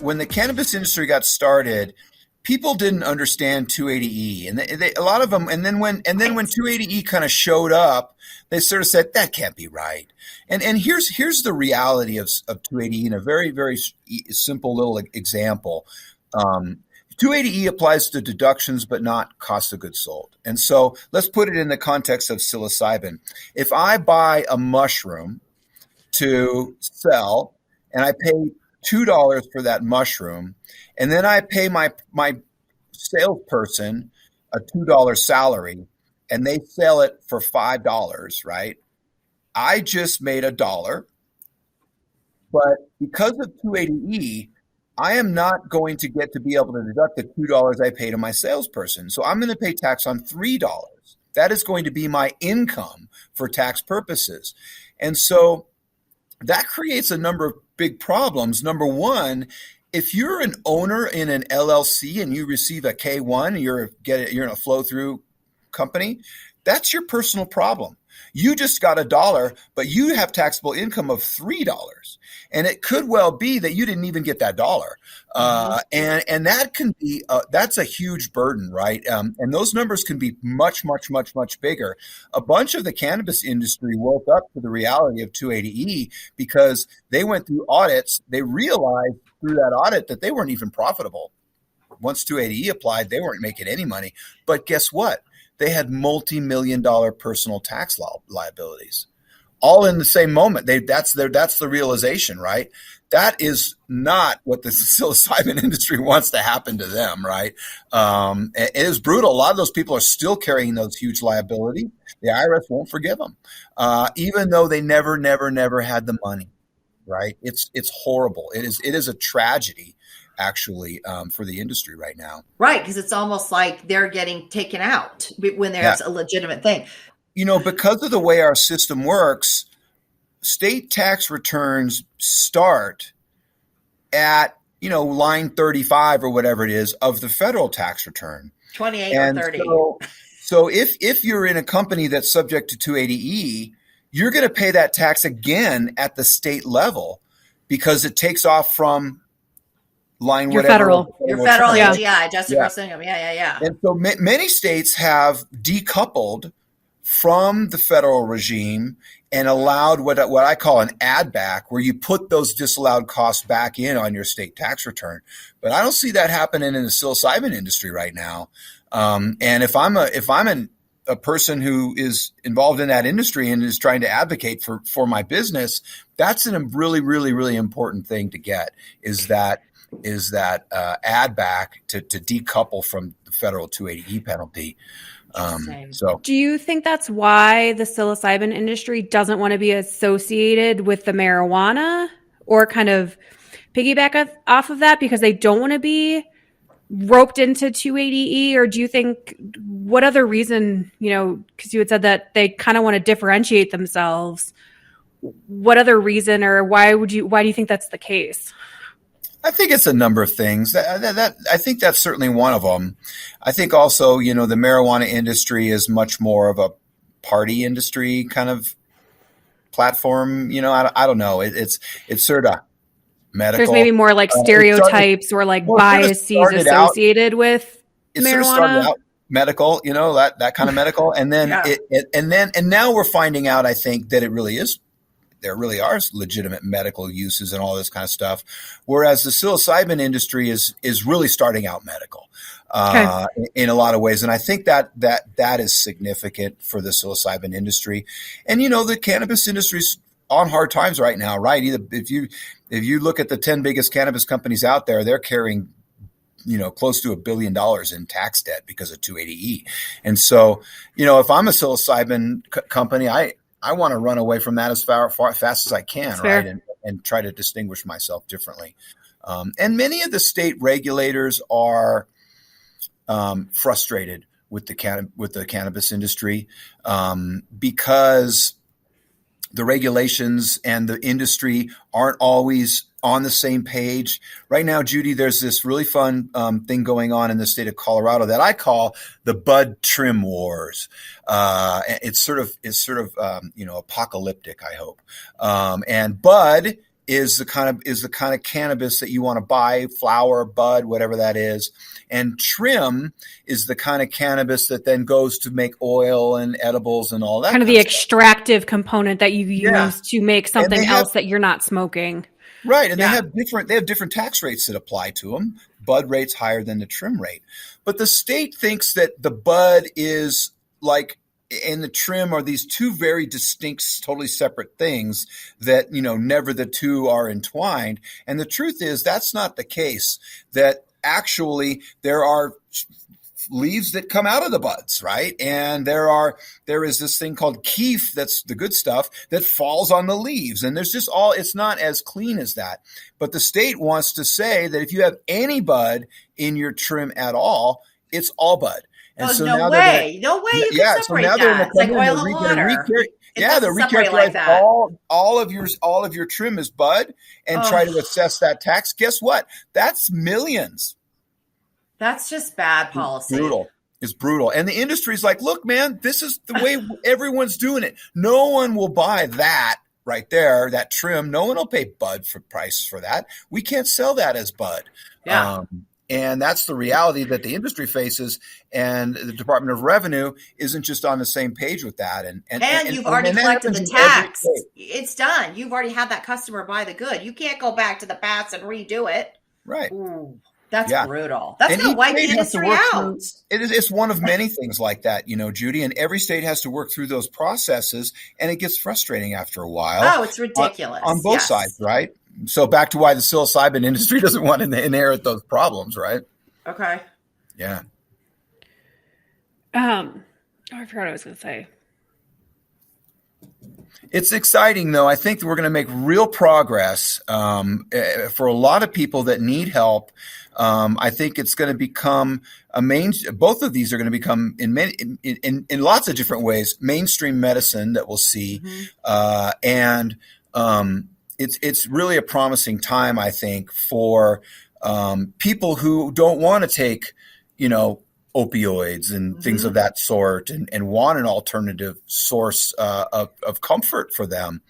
when the cannabis industry got started, people didn't understand 280E, and a lot of them. And then when 280E kind of showed up, they sort of said that can't be right. And here's the reality of 280E in a very, very simple little example. 280E applies to deductions, but not cost of goods sold. And so let's put it in the context of psilocybin. If I buy a mushroom to sell and I pay $2 for that mushroom, and then I pay my salesperson a $2 salary, and they sell it for $5, right? I just made $1, but because of 280E, I am not going to get to be able to deduct the $2 I pay to my salesperson. So I'm going to pay tax on $3. That is going to be my income for tax purposes. And so that creates a number of big problems. Number one, if you're an owner in an LLC and you receive a K-1, you're in a flow-through company, that's your personal problem. You just got $1, but you have taxable income of $3. And it could well be that you didn't even get that dollar. And that can be, that's a huge burden, right? And those numbers can be much, much, much, much bigger. A bunch of the cannabis industry woke up to the reality of 280E because they went through audits. They realized through that audit that they weren't even profitable. Once 280E applied, they weren't making any money. But guess what? They had multi-million-dollar personal tax liabilities, all in the same moment. That's the realization, right? That is not what the psilocybin industry wants to happen to them, right? It is brutal. A lot of those people are still carrying those huge liabilities. The IRS won't forgive them, even though they never had the money, right? It's horrible. It is a tragedy, actually, for the industry right now. Right, because it's almost like they're getting taken out when there's a legitimate thing. Because of the way our system works, state tax returns start at, line 35 or whatever it is of the federal tax return. 28 or 30. So if you're in a company that's subject to 280E, you're going to pay that tax again at the state level because it takes off from line your whatever. Your federal AGI, adjusted gross income. Yeah. And so many states have decoupled from the federal regime and allowed what I call an add back, where you put those disallowed costs back in on your state tax return. But I don't see that happening in the psilocybin industry right now. And if I'm a person who is involved in that industry and is trying to advocate for my business, that's a really, really, really important thing to get is that add back to decouple from the federal 280E penalty. So do you think that's why the psilocybin industry doesn't want to be associated with the marijuana, or kind of piggyback off of that because they don't want to be roped into 280E? Or do you think what other reason, because you had said that they kind of want to differentiate themselves, what other reason, or why do you think that's the case? I think it's a number of things. I think that's certainly one of them. I think also, the marijuana industry is much more of a party industry kind of platform. I don't know. It's sort of medical. There's maybe more like stereotypes or like biases associated with marijuana. Sort of started out medical, that kind of medical, and then and now we're finding out, I think, that it really is. There really are legitimate medical uses and all this kind of stuff, whereas the psilocybin industry is really starting out medical in a lot of ways, and I think that is significant for the psilocybin industry. And the cannabis industry's on hard times right now, right? Either if you look at the 10 biggest cannabis companies out there, they're carrying close to $1 billion in tax debt because of 280E, and so if I'm a psilocybin company, I want to run away from that as fast as I can, right? And try to distinguish myself differently. And many of the state regulators are frustrated with the cannabis industry because the regulations and the industry aren't always on the same page. Right now, Judy, there's this really fun thing going on in the state of Colorado that I call the bud trim wars. It's sort of apocalyptic, I hope. And bud is the kind of cannabis that you want to buy, flower, bud, whatever that is. And trim is the kind of cannabis that then goes to make oil and edibles and all that. Kind of the extractive component that you use to make something else that you're not smoking. Right. And they have different tax rates that apply to them. Bud rate's higher than the trim rate. But the state thinks that the bud is like, and the trim are these two very distinct, totally separate things that, never the two are entwined. And the truth is that's not the case, that actually there are leaves that come out of the buds, right? And there is this thing called keef, that's the good stuff, that falls on the leaves. And there's just it's not as clean as that. But the state wants to say that if you have any bud in your trim at all, it's all bud. And no way you can separate that. It's like oil and water. They'll recharacterize all of your trim as bud and try to assess that tax. Guess what? That's millions. That's just bad policy. It's brutal. And the industry's like, look, man, this is the way everyone's doing it. No one will buy that right there, that trim. No one will pay bud price for that. We can't sell that as bud. Yeah. And that's the reality that the industry faces, and the Department of Revenue isn't just on the same page with that. And you've already collected the tax. It's done. You've already had that customer buy the good. You can't go back to the past and redo it. Right. Ooh, that's brutal. That's going to wipe the industry out. It's one of many things like that, Judy, and every state has to work through those processes, and it gets frustrating after a while. Oh, it's ridiculous. On both sides, right? So back to why the psilocybin industry doesn't want to inherit those problems, right? Okay. Yeah. I forgot what I was going to say. It's exciting, though. I think we're going to make real progress for a lot of people that need help. I think it's going to become both of these are going to become in lots of different ways, mainstream medicine that we'll see. It's really a promising time, I think, for people who don't want to take, opioids and things of that sort, and want an alternative source of comfort for them.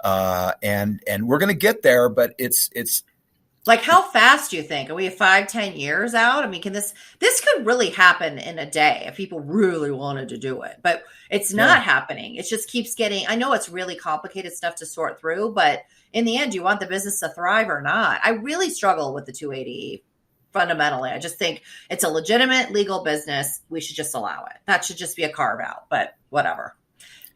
And we're going to get there, but it's like, how fast do you think? Are we 5-10 years out? I mean, this could really happen in a day if people really wanted to do it, but it's not happening. It just keeps getting, I know it's really complicated stuff to sort through, but in the end, do you want the business to thrive or not? I really struggle with the 280E fundamentally. I just think it's a legitimate legal business. We should just allow it. That should just be a carve out, but whatever.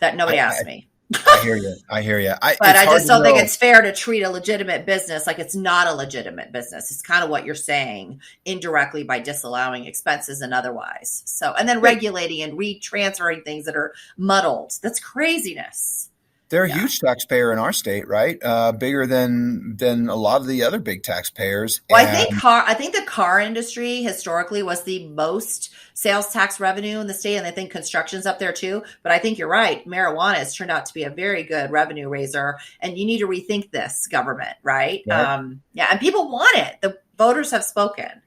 That nobody asked me. I hear you. But I just don't think it's fair to treat a legitimate business like it's not a legitimate business. It's kind of what you're saying indirectly by disallowing expenses and otherwise. So, and then regulating and retransferring things that are muddled. That's craziness. They're a huge taxpayer in our state, right? Bigger than a lot of the other big taxpayers. Well, I think the car industry historically was the most sales tax revenue in the state, and I think construction's up there too. But I think you're right. Marijuana has turned out to be a very good revenue raiser, and you need to rethink this, government, right? And people want it. The voters have spoken.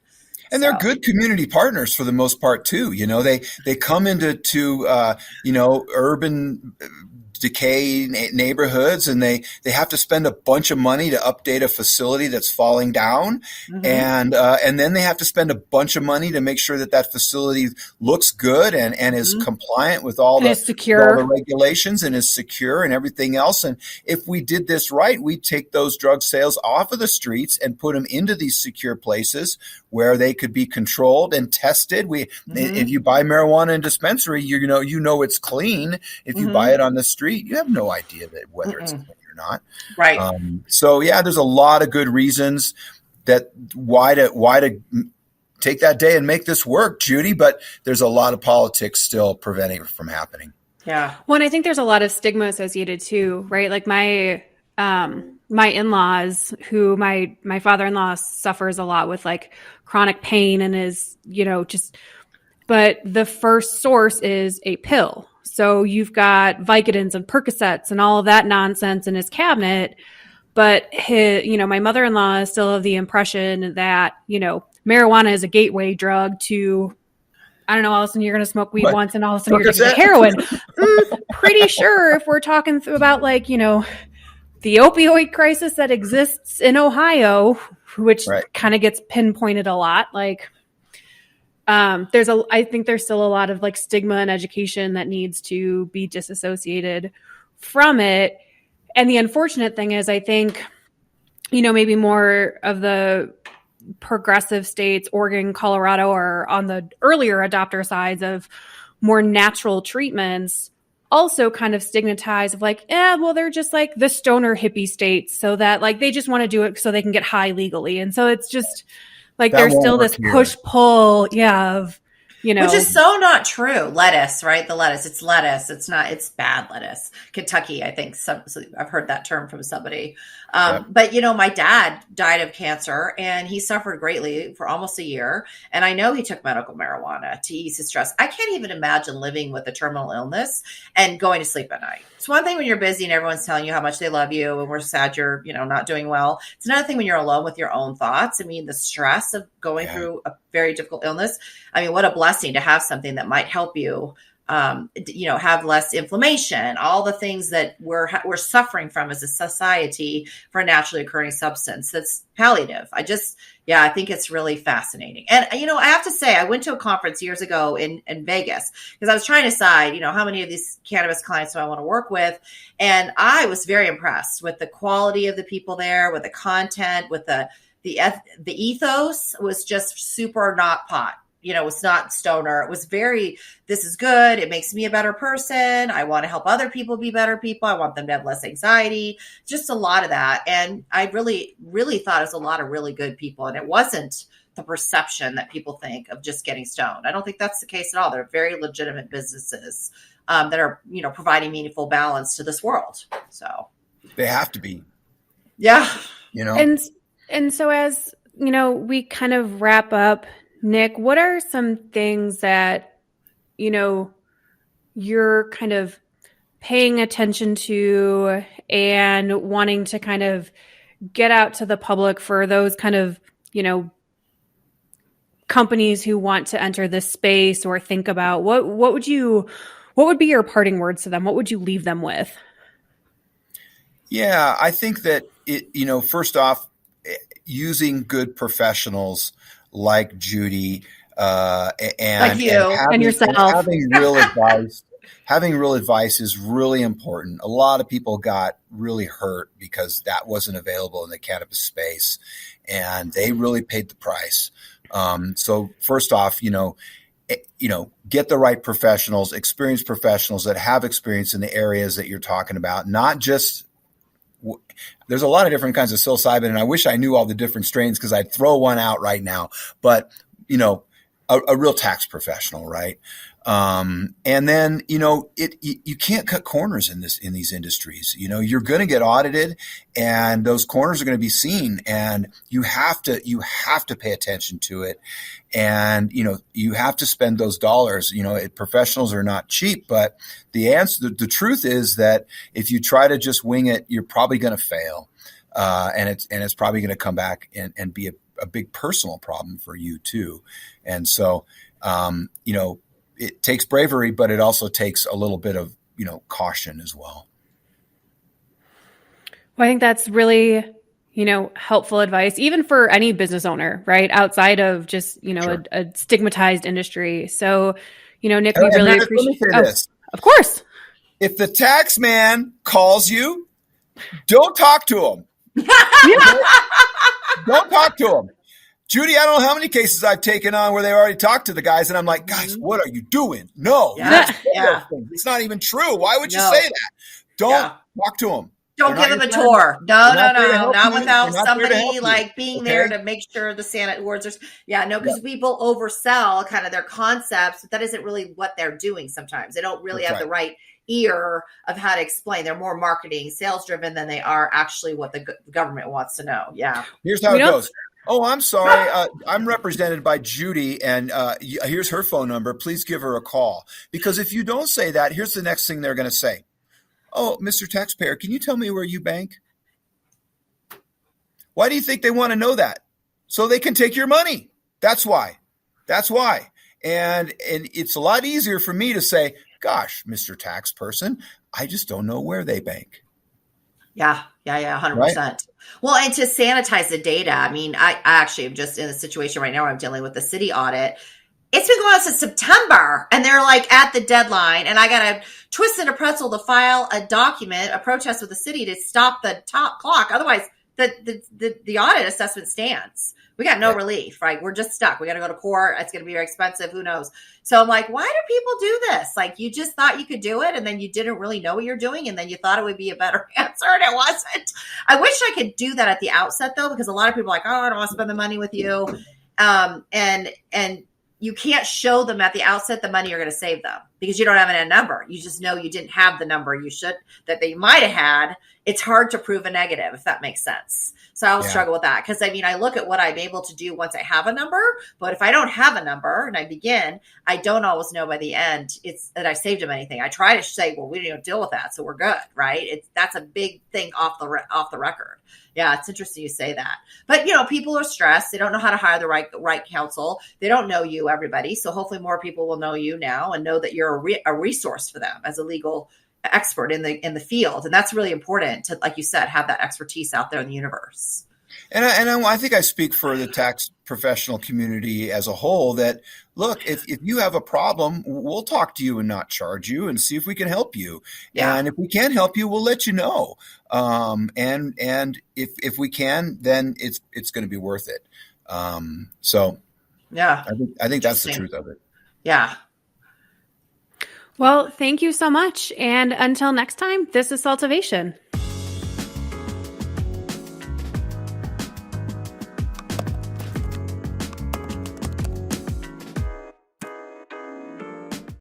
And they're good community partners for the most part too. They come into urban decay neighborhoods, and they have to spend a bunch of money to update a facility that's falling down, and then they have to spend a bunch of money to make sure that facility looks good and is compliant with all the regulations and is secure and everything else. And if we did this right, we'd take those drug sales off of the streets and put them into these secure places where they could be controlled and tested. If you buy marijuana in a dispensary, you know it's clean. If you buy it on the street, you have no idea that whether it's clean or not. Right. There's a lot of good reasons that why to take that day and make this work, Judy, but there's a lot of politics still preventing it from happening. Yeah. Well, and I think there's a lot of stigma associated too, right? Like my in-laws, who my father-in-law suffers a lot with like chronic pain and is, but the first source is a pill. So you've got Vicodins and Percocets and all of that nonsense in his cabinet. But my mother-in-law is still of the impression that, marijuana is a gateway drug to, I don't know, all of a sudden you're going to smoke weed once and all of a sudden you're going to get heroin. Pretty sure if we're talking about the the opioid crisis that exists in Ohio, which kind of gets pinpointed a lot. Like, I think there's still a lot of like stigma and education that needs to be disassociated from it. And the unfortunate thing is, I think, maybe more of the progressive states, Oregon, Colorado, are on the earlier adopter sides of more natural treatments, also kind of stigmatized of like, well, they're just like the stoner hippie states, so that like they just want to do it so they can get high legally. And so it's just like there's still this push-pull, of, which is so not true. Lettuce, right? The lettuce. It's lettuce. It's not, it's bad lettuce. Kentucky, I think. So I've heard that term from somebody. But, my dad died of cancer and he suffered greatly for almost a year. And I know he took medical marijuana to ease his stress. I can't even imagine living with a terminal illness and going to sleep at night. It's one thing when you're busy and everyone's telling you how much they love you and we're sad you're, not doing well. It's another thing when you're alone with your own thoughts. I mean, the stress of going through a very difficult illness. I mean, what a blessing to have something that might help you, have less inflammation, all the things that we're suffering from as a society for a naturally occurring substance that's palliative. I think it's really fascinating. And, I have to say, I went to a conference years ago in Vegas because I was trying to decide, how many of these cannabis clients do I want to work with? And I was very impressed with the quality of the people there, with the content, with the ethos was just super not pot. It's not stoner. It was very, this is good. It makes me a better person. I want to help other people be better people. I want them to have less anxiety, just a lot of that. And I really, really thought it was a lot of really good people. And it wasn't the perception that people think of just getting stoned. I don't think that's the case at all. They're very legitimate businesses that are, providing meaningful balance to this world. So they have to be. Yeah. And so as, we kind of wrap up, Nick, what are some things that, you're kind of paying attention to and wanting to kind of get out to the public for those kind of, companies who want to enter this space or think about what would be your parting words to them? What would you leave them with? Yeah, I think that first off, using good professionals like Judy and like you and yourself, having real advice is really important. A lot of people got really hurt because that wasn't available in the cannabis space, and they really paid the price. So first off, get the right professionals, experienced professionals that have experience in the areas that you're talking about, not just. There's a lot of different kinds of psilocybin, and I wish I knew all the different strains because I'd throw one out right now. But, a real tax professional, right? And then, you can't cut corners in these industries. You're going to get audited, and those corners are going to be seen, and you have to pay attention to it. And, you have to spend those dollars. Professionals are not cheap, but the truth is that if you try to just wing it, you're probably going to fail. And it's probably going to come back and be a big personal problem for you too. And so, it takes bravery, but it also takes a little bit of, caution as well. Well, I think that's really, helpful advice, even for any business owner, right? Outside of just, Sure. a stigmatized industry. So, Nick, we really appreciate this. Of course. If the tax man calls you, don't talk to him. Don't talk to him. Judy, I don't know how many cases I've taken on where they already talked to the guys, and I'm like, guys, what are you doing? No, it's not even true. Why would you say that? Don't talk to them. Don't give them a tour. No, not without somebody like being there to make sure the Santa words are. Because people oversell kind of their concepts, but that isn't really what they're doing sometimes. They don't really have the right ear of how to explain. They're more marketing, sales driven than they are actually what the government wants to know. Yeah. Here's how it goes. Oh, I'm sorry. I'm represented by Judy, and here's her phone number. Please give her a call. Because if you don't say that, here's the next thing they're going to say. Oh, Mr. Taxpayer, can you tell me where you bank? Why do you think they want to know that? So they can take your money. That's why. And it's a lot easier for me to say, gosh, Mr. Tax Person, I just don't know where they bank. Yeah, 100%. Right? Well, and to sanitize the data, I mean, I actually am just in a situation right now where I'm dealing with the city audit. It's been going on since September, and they're like at the deadline, and I got to twist in a pretzel to file a document, a protest with the city to stop the top clock. Otherwise, the audit assessment stands. We got no relief, right? We're just stuck. We got to go to court. It's going to be very expensive. Who knows? So I'm like, why do people do this? Like, you just thought you could do it, and then you didn't really know what you're doing, and then you thought it would be a better answer, and it wasn't. I wish I could do that at the outset, though, because a lot of people are like, oh, I don't want to spend the money with you. And you can't show them at the outset the money you're going to save them because you don't have a number. You just know you didn't have the number that they might have had. It's hard to prove a negative, if that makes sense. So I'll struggle with that because, I mean, I look at what I'm able to do once I have a number, but if I don't have a number and I begin, I don't always know by the end it's that I saved them anything. I try to say, well, we didn't deal with that, so we're good, right? That's a big thing off the record. Yeah, it's interesting you say that. But, people are stressed. They don't know how to hire the right counsel. They don't know you, everybody. So hopefully more people will know you now and know that you're a resource for them as a legal expert in the field. And that's really important to, like you said, have that expertise out there in the universe. And I think I speak for the tax professional community as a whole that, look, if you have a problem, we'll talk to you and not charge you and see if we can help you. Yeah. And if we can't help you, we'll let you know. And if we can, then it's going to be worth it. So yeah, I think that's the truth of it. Yeah. Well, thank you so much. And until next time, this is Saltivation.